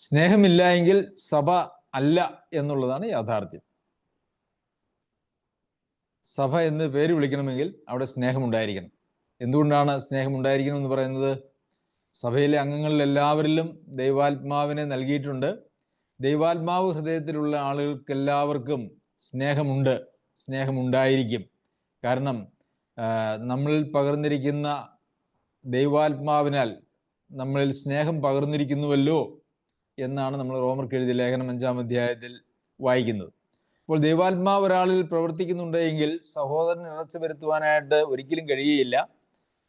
സ്നേഹമില്ല എങ്കിൽ സഭ അല്ല എന്നുള്ളതാണ് യാഥാർത്ഥ്യം. സഭ എന്ന് പേര് വിളിക്കണമെങ്കിൽ അവിടെ സ്നേഹമുണ്ടായിരിക്കണം. എന്തുകൊണ്ടാണ് സ്നേഹമുണ്ടായിരിക്കണം എന്ന് പറയുന്നത്? സഭയിലെ അംഗങ്ങളിൽ എല്ലാവരിലും ദൈവാത്മാവിനെ നൽകിയിട്ടുണ്ട്. ദൈവാത്മാവ് ഹൃദയത്തിലുള്ള ആളുകൾക്കെല്ലാവർക്കും സ്നേഹമുണ്ട്, സ്നേഹമുണ്ടായിരിക്കും. കാരണം നമ്മളിൽ പകർന്നിരിക്കുന്ന ദൈവാത്മാവിനാൽ നമ്മളിൽ സ്നേഹം പകർന്നിരിക്കുന്നുവല്ലോ എന്നാണ് നമ്മൾ റോമർക്ക് എഴുതിയ ലേഖനം 5-ാം അധ്യായത്തിൽ വായിക്കുന്നത്. അപ്പോൾ ദൈവാത്മാവ് ഒരാളിൽ പ്രവർത്തിക്കുന്നുണ്ടെങ്കിൽ സഹോദരൻ ഇടർച്ച വരുത്തുവാനായിട്ട് ഒരിക്കലും കഴിയുകയില്ല.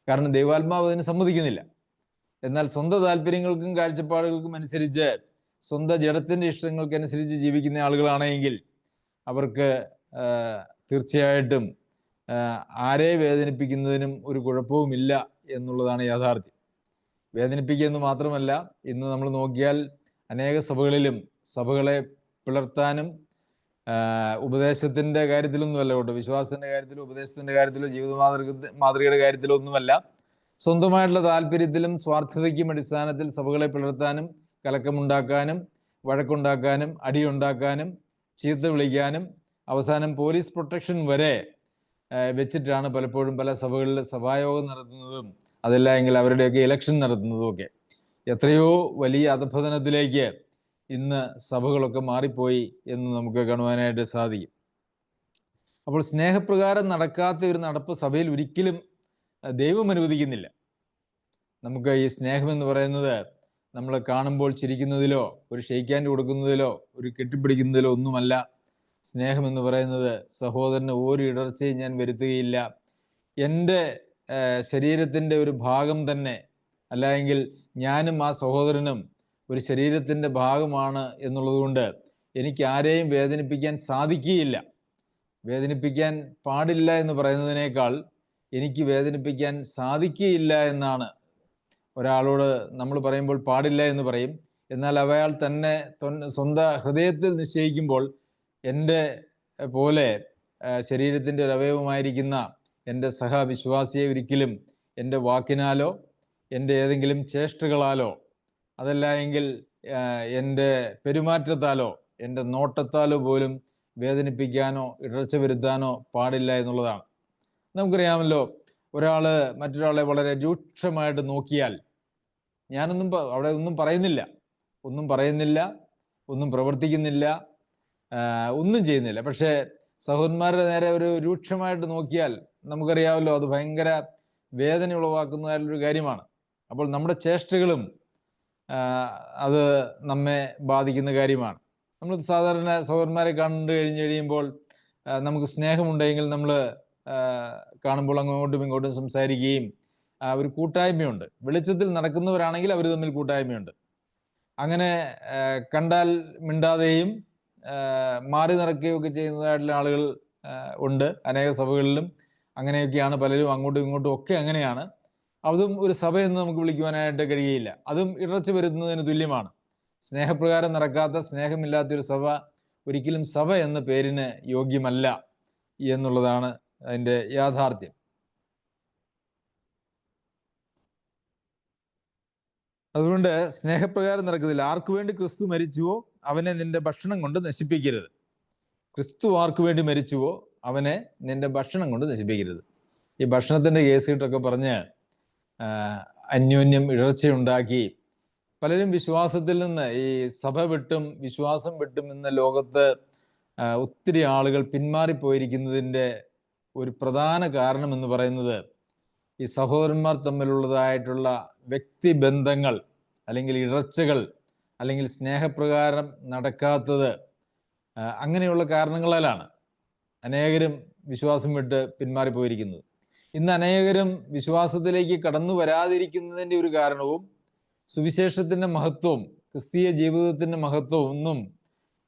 കാരണം ദൈവാത്മാവ് അതിന് സമ്മതിക്കുന്നില്ല. എന്നാൽ സ്വന്തം താല്പര്യങ്ങൾക്കും കാഴ്ചപ്പാടുകൾക്കും അനുസരിച്ച്, സ്വന്തം ജഡത്തിൻ്റെ ഇഷ്ടങ്ങൾക്കനുസരിച്ച് ജീവിക്കുന്ന ആളുകളാണെങ്കിൽ അവർക്ക് തീർച്ചയായിട്ടും ആരെ വേദനിപ്പിക്കുന്നതിനും ഒരു കുഴപ്പവുമില്ല എന്നുള്ളതാണ് യാഥാർത്ഥ്യം. വേദനിപ്പിക്കുക എന്ന് മാത്രമല്ല, ഇന്ന് നമ്മൾ നോക്കിയാൽ അനേക സഭകളിലും സഭകളെ പിളർത്താനും ഉപദേശത്തിൻ്റെ കാര്യത്തിലൊന്നുമല്ല കേട്ടോ, വിശ്വാസത്തിൻ്റെ കാര്യത്തിലോ ഉപദേശത്തിൻ്റെ കാര്യത്തിലോ ജീവിത മാതൃകയുടെ കാര്യത്തിലോ ഒന്നുമല്ല, സ്വന്തമായിട്ടുള്ള താല്പര്യത്തിലും സ്വാർത്ഥതയ്ക്കും അടിസ്ഥാനത്തിൽ സഭകളെ പിളർത്താനും കലക്കമുണ്ടാക്കാനും വഴക്കുണ്ടാക്കാനും അടിയുണ്ടാക്കാനും ചീത്ത വിളിക്കാനും അവസാനം പോലീസ് പ്രൊട്ടക്ഷൻ വരെ വെച്ചിട്ടാണ് പലപ്പോഴും പല സഭകളിൽ സഭായോഗം നടത്തുന്നതും അതല്ല എങ്കിൽ അവരുടെയൊക്കെ ഇലക്ഷൻ നടത്തുന്നതും ഒക്കെ. എത്രയോ വലിയ അധപതനത്തിലേക്ക് ഇന്ന് സഭകളൊക്കെ മാറിപ്പോയി എന്ന് നമുക്ക് കാണുവാനായിട്ട് സാധിക്കും. അപ്പോൾ സ്നേഹപ്രകാരം നടക്കാത്ത ഒരു നടപ്പ് സഭയിൽ ഒരിക്കലും ദൈവം അനുവദിക്കുന്നില്ല. നമുക്ക് ഈ സ്നേഹം എന്ന് പറയുന്നത് നമ്മൾ കാണുമ്പോൾ ചിരിക്കുന്നതിലോ ഒരു ഷെയ്ക്ക് ഹാൻഡ് കൊടുക്കുന്നതിലോ ഒരു കെട്ടിപ്പിടിക്കുന്നതിലോ ഒന്നുമല്ല. സ്നേഹം എന്ന് പറയുന്നത് സഹോദരന് ഒരു ഇടർച്ചയും ഞാൻ വരുത്തുകയില്ല, എൻ്റെ ശരീരത്തിൻ്റെ ഒരു ഭാഗം തന്നെ, അല്ലെങ്കിൽ ഞാനും ആ സഹോദരനും ഒരു ശരീരത്തിൻ്റെ ഭാഗമാണ് എന്നുള്ളത് കൊണ്ട് എനിക്ക് ആരെയും വേദനിപ്പിക്കാൻ സാധിക്കുകയില്ല. വേദനിപ്പിക്കാൻ പാടില്ല എന്ന് പറയുന്നതിനേക്കാൾ എനിക്ക് വേദനിപ്പിക്കാൻ സാധിക്കുകയില്ല എന്നാണ് ഒരാളോട് നമ്മൾ പറയുമ്പോൾ പാടില്ല എന്ന് പറയും. എന്നാൽ അയാൾ തന്നെ സ്വന്തം ഹൃദയത്തിൽ നിശ്ചയിക്കുമ്പോൾ എൻ്റെ പോലെ ശരീരത്തിൻ്റെ ഒരു അവയവമായിരിക്കുന്ന എൻ്റെ സഹവിശ്വാസിയെ ഒരിക്കലും എൻ്റെ വാക്കിനാലോ എൻ്റെ ഏതെങ്കിലും ചേഷ്ടകളാലോ അതല്ല എങ്കിൽ എൻ്റെ പെരുമാറ്റത്താലോ എൻ്റെ നോട്ടത്താലോ പോലും വേദനിപ്പിക്കാനോ ഇടർച്ച വരുത്താനോ പാടില്ല എന്നുള്ളതാണ്. നമുക്കറിയാമല്ലോ, ഒരാൾ മറ്റൊരാളെ വളരെ രൂക്ഷമായിട്ട് നോക്കിയാൽ ഞാനൊന്നും അവിടെ ഒന്നും പറയുന്നില്ല, ഒന്നും പ്രവർത്തിക്കുന്നില്ല, ഒന്നും ചെയ്യുന്നില്ല. പക്ഷേ സഹോദരന്മാരുടെ നേരെ ഒരു രൂക്ഷമായിട്ട് നോക്കിയാൽ നമുക്കറിയാമല്ലോ, അത് ഭയങ്കര വേദന ഉളവാക്കുന്നതായിട്ടുള്ളൊരു കാര്യമാണ്. അപ്പോൾ നമ്മുടെ ചേഷ്ടകളും അത് നമ്മെ ബാധിക്കുന്ന കാര്യമാണ്. നമ്മൾ സാധാരണ സഹോദരന്മാരെ കണ്ടു കഴിയുമ്പോൾ നമുക്ക് സ്നേഹമുണ്ടെങ്കിൽ നമ്മൾ കാണുമ്പോൾ അങ്ങോട്ടും ഇങ്ങോട്ടും സംസാരിക്കുകയും ഒരു കൂട്ടായ്മയുണ്ട്. വെളിച്ചത്തിൽ നടക്കുന്നവരാണെങ്കിൽ അവർ തമ്മിൽ കൂട്ടായ്മയുണ്ട്. അങ്ങനെ കണ്ടാൽ മിണ്ടാതെയും മാറി നടക്കുകയൊക്കെ ചെയ്യുന്നതായിട്ടുള്ള ആളുകൾ ഉണ്ട്. അനേക സഭകളിലും അങ്ങനെയൊക്കെയാണ്. പലരും അങ്ങോട്ടും ഇങ്ങോട്ടും ഒക്കെ അങ്ങനെയാണ്. അതും ഒരു സഭയെന്ന് നമുക്ക് വിളിക്കുവാനായിട്ട് കഴിയുകയില്ല. അതും ഇടർച്ച വരുന്നതിന് തുല്യമാണ്. സ്നേഹപ്രകാരം നടക്കാത്ത, സ്നേഹമില്ലാത്തൊരു സഭ ഒരിക്കലും സഭ എന്ന പേരിന് യോഗ്യമല്ല എന്നുള്ളതാണ് അതിൻ്റെ യാഥാർത്ഥ്യം. അതുകൊണ്ട് സ്നേഹപ്രകാരം നടക്കുന്നില്ല. ആർക്കു വേണ്ടി ക്രിസ്തു മരിച്ചുവോ അവനെ നിന്റെ ഭക്ഷണം കൊണ്ട് നശിപ്പിക്കരുത്. ക്രിസ്തു ആർക്കു വേണ്ടി മരിച്ചുവോ അവനെ നിന്റെ ഭക്ഷണം കൊണ്ട് നശിപ്പിക്കരുത്. ഈ ഭക്ഷണത്തിൻ്റെ കേസ് കിട്ടൊക്കെ പറഞ്ഞ് അന്യോന്യം ഇടർച്ചയുണ്ടാക്കി പലരും വിശ്വാസത്തിൽ നിന്ന്, ഈ സഭ വിട്ടും വിശ്വാസം വിട്ടും ഇന്ന് ലോകത്ത് ഒത്തിരി ആളുകൾ പിന്മാറിപ്പോയിരിക്കുന്നതിൻ്റെ ഒരു പ്രധാന കാരണം എന്ന് പറയുന്നത് ഈ സഹോദരന്മാർ തമ്മിലുള്ളതായിട്ടുള്ള വ്യക്തിബന്ധങ്ങൾ അല്ലെങ്കിൽ ഇടർച്ചകൾ അല്ലെങ്കിൽ സ്നേഹപ്രകാരം നടക്കാത്തത്, അങ്ങനെയുള്ള കാരണങ്ങളാലാണ് അനേകരും വിശ്വാസം വിട്ട് പിന്മാറിപ്പോയിരിക്കുന്നത്. ഇന്ന് അനേകരും വിശ്വാസത്തിലേക്ക് കടന്നു വരാതിരിക്കുന്നതിൻ്റെ ഒരു കാരണവും സുവിശേഷത്തിൻ്റെ മഹത്വവും ക്രിസ്തീയ ജീവിതത്തിൻ്റെ മഹത്വവും ഒന്നും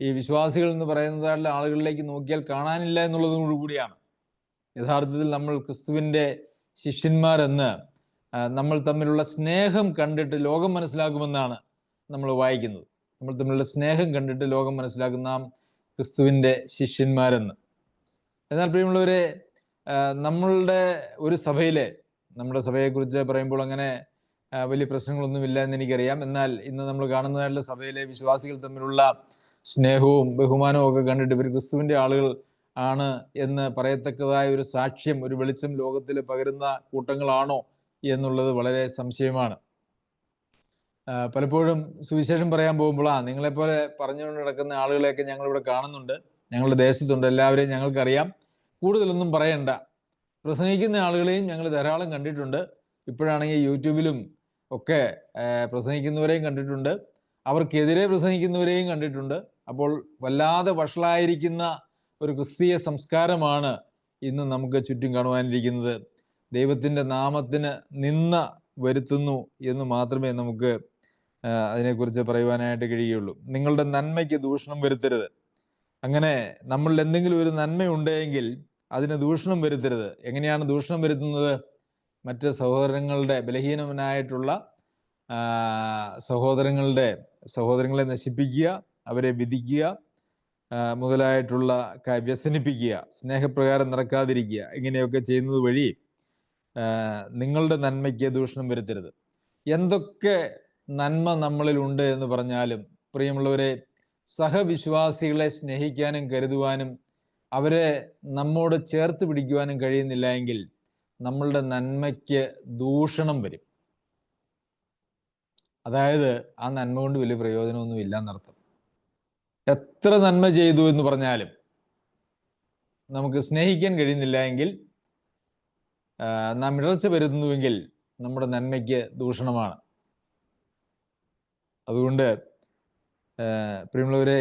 ഈ വിശ്വാസികൾ എന്ന് പറയുന്നതായിട്ടുള്ള ആളുകളിലേക്ക് നോക്കിയാൽ കാണാനില്ല എന്നുള്ളതും കൂടിയാണ്. യഥാർത്ഥത്തിൽ നമ്മൾ ക്രിസ്തുവിൻ്റെ ശിഷ്യന്മാരെന്ന് നമ്മൾ തമ്മിലുള്ള സ്നേഹം കണ്ടിട്ട് ലോകം മനസ്സിലാക്കുമെന്നാണ് നമ്മൾ വായിക്കുന്നത്. നമ്മൾ തമ്മിലുള്ള സ്നേഹം കണ്ടിട്ട് ലോകം മനസ്സിലാക്കുന്ന നാം ക്രിസ്തുവിൻ്റെ ശിഷ്യന്മാരെന്ന്. എന്നാൽ പ്രിയമുള്ളവരെ, നമ്മളുടെ ഒരു സഭയിലെ, നമ്മുടെ സഭയെക്കുറിച്ച് പറയുമ്പോൾ അങ്ങനെ വലിയ പ്രശ്നങ്ങളൊന്നുമില്ല എന്ന് എനിക്കറിയാം. എന്നാൽ ഇന്ന് നമ്മൾ കാണുന്നതായിട്ടുള്ള സഭയിലെ വിശ്വാസികൾ തമ്മിലുള്ള സ്നേഹവും ബഹുമാനവും ഒക്കെ കണ്ടിട്ട് ഇവർ ക്രിസ്തുവിൻ്റെ ആളുകൾ ആണ് എന്ന് പറയത്തക്കതായ ഒരു സാക്ഷ്യം, ഒരു വെളിച്ചം ലോകത്തിൽ പകരുന്ന കൂട്ടങ്ങളാണോ എന്നുള്ളത് വളരെ സംശയമാണ്. പലപ്പോഴും സുവിശേഷം പറയാൻ പോകുമ്പോൾ നിങ്ങളെപ്പോലെ പറഞ്ഞുകൊണ്ട് നടക്കുന്ന ആളുകളെയൊക്കെ ഞങ്ങളിവിടെ കാണുന്നുണ്ട്, ഞങ്ങളുടെ ദേശത്തുണ്ട്, എല്ലാവരെയും ഞങ്ങൾക്കറിയാം, കൂടുതലൊന്നും പറയണ്ട. പ്രസംഗിക്കുന്ന ആളുകളെയും ഞങ്ങൾ ധാരാളം കണ്ടിട്ടുണ്ട്. ഇപ്പോഴാണെങ്കിൽ യൂട്യൂബിലും ഒക്കെ പ്രസംഗിക്കുന്നവരെയും കണ്ടിട്ടുണ്ട്, അവർക്കെതിരെ പ്രസംഗിക്കുന്നവരെയും കണ്ടിട്ടുണ്ട്. അപ്പോൾ വല്ലാതെ വഷളായിരിക്കുന്ന ഒരു ക്രിസ്തീയ സംസ്കാരമാണ് ഇന്ന് നമുക്ക് ചുറ്റും കാണുവാനിരിക്കുന്നത്. ദൈവത്തിൻ്റെ നാമത്തിന് നിന്ന വരുത്തുന്നു എന്ന് മാത്രമേ നമുക്ക് അതിനെക്കുറിച്ച് പറയുവാനായിട്ട് കഴിയുള്ളൂ. നിങ്ങളുടെ നന്മയ്ക്ക് ദൂഷണം വരുത്തരുത്. അങ്ങനെ നമ്മളിൽ എന്തെങ്കിലും ഒരു നന്മയുണ്ടെങ്കിൽ അതിന് ദൂഷണം വരുത്തരുത്. എങ്ങനെയാണ് ദൂഷണം വരുത്തുന്നത്? മറ്റ് സഹോദരങ്ങളുടെ, ബലഹീനനായിട്ടുള്ള സഹോദരങ്ങളെ നശിപ്പിക്കുക, അവരെ വിധിക്കുക, മുതലായിട്ടുള്ള വ്യസനിപ്പിക്കുക, സ്നേഹപ്രകാരം നടക്കാതിരിക്കുക, ഇങ്ങനെയൊക്കെ ചെയ്യുന്നത് വഴി നിങ്ങളുടെ നന്മയ്ക്ക് ദൂഷണം വരുത്തരുത്. എന്തൊക്കെ നന്മ നമ്മളിലുണ്ട് എന്ന് പറഞ്ഞാലും പ്രിയമുള്ളവരെ, സഹവിശ്വാസികളെ സ്നേഹിക്കാനും കരുതുവാനും അവരെ നമ്മോട് ചേർത്ത് പിടിക്കുവാനും കഴിയുന്നില്ല എങ്കിൽ നമ്മളുടെ നന്മയ്ക്ക് ദൂഷണം വരും. അതായത് ആ നന്മ കൊണ്ട് വലിയ പ്രയോജനമൊന്നും ഇല്ല എന്നർത്ഥം. എത്ര നന്മ ചെയ്തു എന്ന് പറഞ്ഞാലും നമുക്ക് സ്നേഹിക്കാൻ കഴിയുന്നില്ല എങ്കിൽ, നാം ഇടർച്ച വരുന്നുവെങ്കിൽ നമ്മുടെ നന്മയ്ക്ക് ദൂഷണമാണ്. അതുകൊണ്ട് പ്രിയമുള്ളവരെ,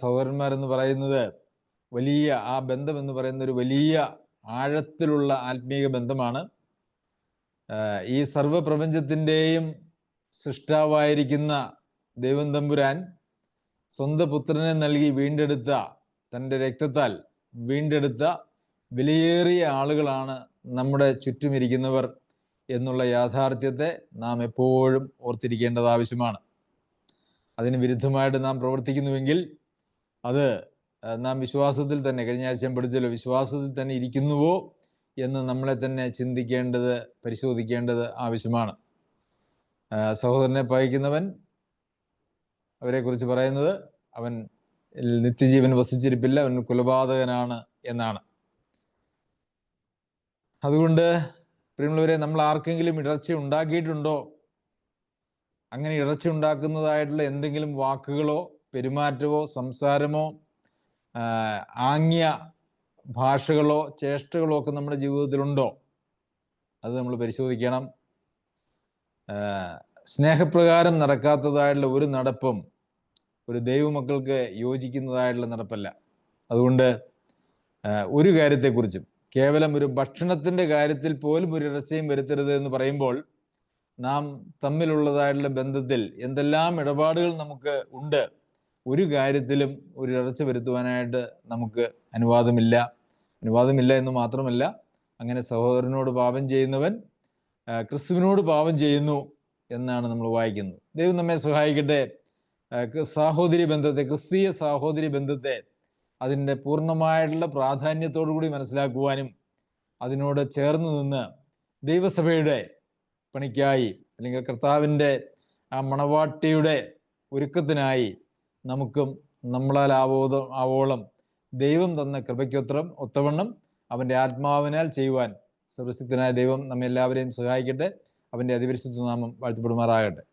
സഹോദരന്മാരെന്ന് പറയുന്നത് വലിയ, ആ ബന്ധം എന്ന് പറയുന്ന ഒരു വലിയ ആഴത്തിലുള്ള ആത്മീയ ബന്ധമാണ്. ഈ സർവപ്രപഞ്ചത്തിൻ്റെയും സൃഷ്ടാവായിരിക്കുന്ന ദൈവം തമ്പുരാൻ സ്വന്തം പുത്രനെ നൽകി വീണ്ടെടുത്ത തൻ്റെ രക്തത്താൽ വീണ്ടെടുത്ത വിലയേറിയ ആളുകളാണ് നമ്മുടെ ചുറ്റുമിരിക്കുന്നവർ എന്നുള്ള യാഥാർത്ഥ്യത്തെ നാം എപ്പോഴും ഓർത്തിരിക്കേണ്ടത് ആവശ്യമാണ്. അതിന് വിരുദ്ധമായിട്ട് നാം പ്രവർത്തിക്കുന്നുവെങ്കിൽ അത് നാം വിശ്വാസത്തിൽ തന്നെ, കഴിഞ്ഞ ആഴ്ച ഞാൻ പഠിച്ചല്ലോ, വിശ്വാസത്തിൽ തന്നെ ഇരിക്കുന്നുവോ എന്ന് നമ്മളെ തന്നെ ചിന്തിക്കേണ്ടത്, പരിശോധിക്കേണ്ടത് ആവശ്യമാണ്. സഹോദരനെ പകയ്ക്കുന്നവൻ, അവരെക്കുറിച്ച് പറയുന്നത്, അവൻ നിത്യജീവൻ വസിച്ചിരിപ്പില്ല, അവൻ കൊലപാതകനാണ് എന്നാണ്. അതുകൊണ്ട് പ്രിയമുള്ളവരെ, നമ്മൾ ആർക്കെങ്കിലും ഇടർച്ച ഉണ്ടാക്കിയിട്ടുണ്ടോ? അങ്ങനെ ഇടർച്ച ഉണ്ടാക്കുന്നതായിട്ടുള്ള എന്തെങ്കിലും വാക്കുകളോ പെരുമാറ്റമോ സംസാരമോ ആംഗ്യ ഭാഷകളോ ചേഷ്ടകളോ ഒക്കെ നമ്മുടെ ജീവിതത്തിലുണ്ടോ? അത് നമ്മൾ പരിശോധിക്കണം. സ്നേഹപ്രകാരം നടക്കാത്തതായിട്ടുള്ള ഒരു നടപ്പും ഒരു ദൈവമക്കൾക്ക് യോജിക്കുന്നതായിട്ടുള്ള നടപ്പല്ല. അതുകൊണ്ട് ഒരു കാര്യത്തെക്കുറിച്ചും, കേവലം ഒരു ഭക്ഷണത്തിൻ്റെ കാര്യത്തിൽ പോലും ഒരു ഇടർച്ചയും വരുത്തരുത് എന്ന് പറയുമ്പോൾ, നാം തമ്മിലുള്ളതായിട്ടുള്ള ബന്ധത്തിൽ എന്തെല്ലാം ഇടപാടുകൾ നമുക്ക് ഉണ്ട്, ഒരു കാര്യത്തിലും ഒരു ഇടർച്ച വരുത്തുവാനായിട്ട് നമുക്ക് അനുവാദമില്ല എന്ന് മാത്രമല്ല, അങ്ങനെ സഹോദരനോട് പാപം ചെയ്യുന്നവൻ ക്രിസ്തുവിനോട് പാപം ചെയ്യുന്നു എന്നാണ് നമ്മൾ വായിക്കുന്നത്. ദൈവം നമ്മെ സഹായിക്കട്ടെ. സാഹോദര്യ ബന്ധത്തെ, ക്രിസ്തീയ സാഹോദര്യ ബന്ധത്തെ അതിൻ്റെ പൂർണ്ണമായിട്ടുള്ള പ്രാധാന്യത്തോടു കൂടി മനസ്സിലാക്കുവാനും അതിനോട് ചേർന്ന് നിന്ന് ദൈവസഭയുടെ പണിക്കായി, അല്ലെങ്കിൽ കർത്താവിൻ്റെ ആ മണവാട്ടിയുടെ ഒരുക്കത്തിനായി നമുക്കും നമ്മളാൽ ആവോളം ദൈവം തന്ന ഒത്തവണ്ണം അവൻ്റെ ആത്മാവിനാൽ ചെയ്യുവാൻ സർവശക്തനായ ദൈവം നമ്മെല്ലാവരെയും സഹായിക്കട്ടെ. അവൻ്റെ അതിപരിശുദ്ധ നാമം വാഴ്ത്തപ്പെടുമാറാകട്ടെ.